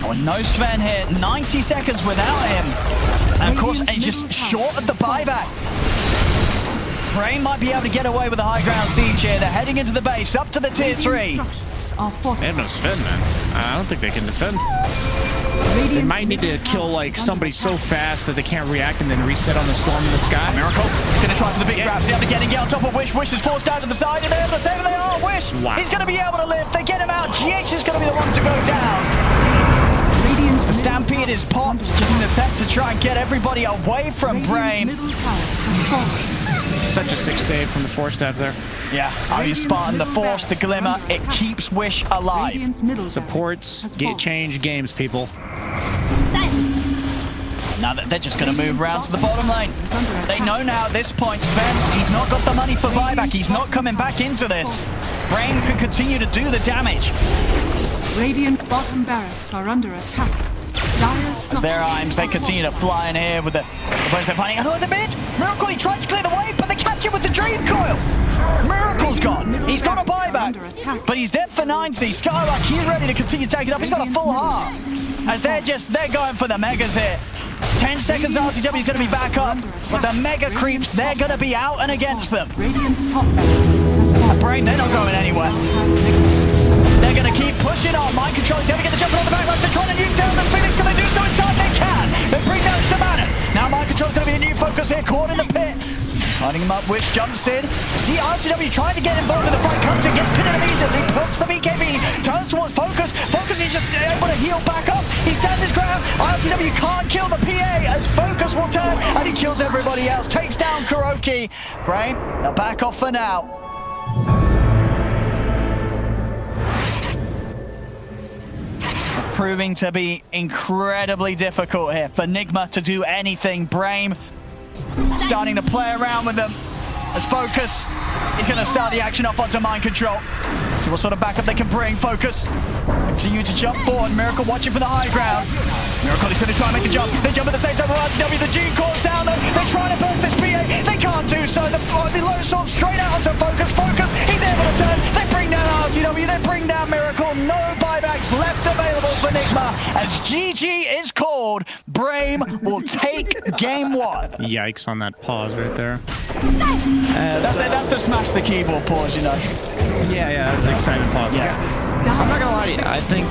[SPEAKER 3] Oh, no Sven here. 90 seconds without him. And of course, he's just short of the buyback. Brame might be able to get away with the high ground siege here. They're heading into the base, up to the tier 3.
[SPEAKER 4] They have no Sven, man. I don't think they can defend. They might need to kill like somebody so fast that they can't react and then reset on the storm in the sky.
[SPEAKER 3] Miracle. He's going to try for the big grab. He's able to get on top of Wish. Wish is forced down to the side. And they're able to save him. They are. Wish.
[SPEAKER 4] Wow.
[SPEAKER 3] He's going to be able to live. They get him out. GH is going to be the one to go down. The Stampede is popped. Just an attempt to try and get everybody away from Brame.
[SPEAKER 4] Such a sick save from the Force Staff there.
[SPEAKER 3] Yeah, Iron Spartan, the Force, the Glimmer, it keeps Wish alive.
[SPEAKER 4] Supports, change games, people.
[SPEAKER 3] Now they're just going to move around to the bottom lane. They know now at this point, Sven, he's not got the money for buyback. He's not coming back into this. Brame can continue to do the damage.
[SPEAKER 5] Radiant's bottom barracks are under attack.
[SPEAKER 3] As their arms, they continue to fly in here with the opponents they're fighting. Oh, the mid! Miracle, he tries to clear the way, but they catch him with the Dream Coil! Miracle's gone. He's got a buyback, but he's dead for 90. Skylark, he's ready to continue taking it up. He's got a full heart. As they're going for the megas here. 10 seconds, RTW is going to be back up, but the mega creeps, they're going to be out and against them.
[SPEAKER 5] Radiant's top barracks has fallen.
[SPEAKER 3] Brame, they're not going anywhere. They're going to keep pushing on. Mind Control is going to get the jump on the back line. They're trying to nuke down the Phoenix. Can they do Lining him up, Wish jumps in. See RTW trying to get involved in the fight, comes in, gets pinned immediately, hooks the BKB, turns towards Focus. Focus is just able to heal back up. He stands his ground. RTW can't kill the PA as Focus will turn and he kills everybody else. Takes down Kuroki. Brame, they'll back off for now. Proving to be incredibly difficult here for Nigma to do anything. Brame starting to play around with them as Focus is going to start the action off onto Mind Control. See what sort of backup they can bring. Focus continue to jump forward. Miracle watching for the high ground. Miracle is going to try and make the jump. They jump at the same time. RTW, the G calls down though. They're trying to burst this PA. They can't do so. The low storm straight out onto Focus. Focus, he's able to turn. They bring down RTW. They bring down Miracle. No buybacks left available for Nigma. As GG is called, Brame will take game 1.
[SPEAKER 4] Yikes on that pause right there.
[SPEAKER 3] That's the smash the keyboard pause, you know.
[SPEAKER 4] Yeah, that was an exciting pause.
[SPEAKER 3] Yeah.
[SPEAKER 4] I'm not gonna lie to you. I think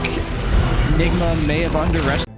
[SPEAKER 4] Nigma may have underestimated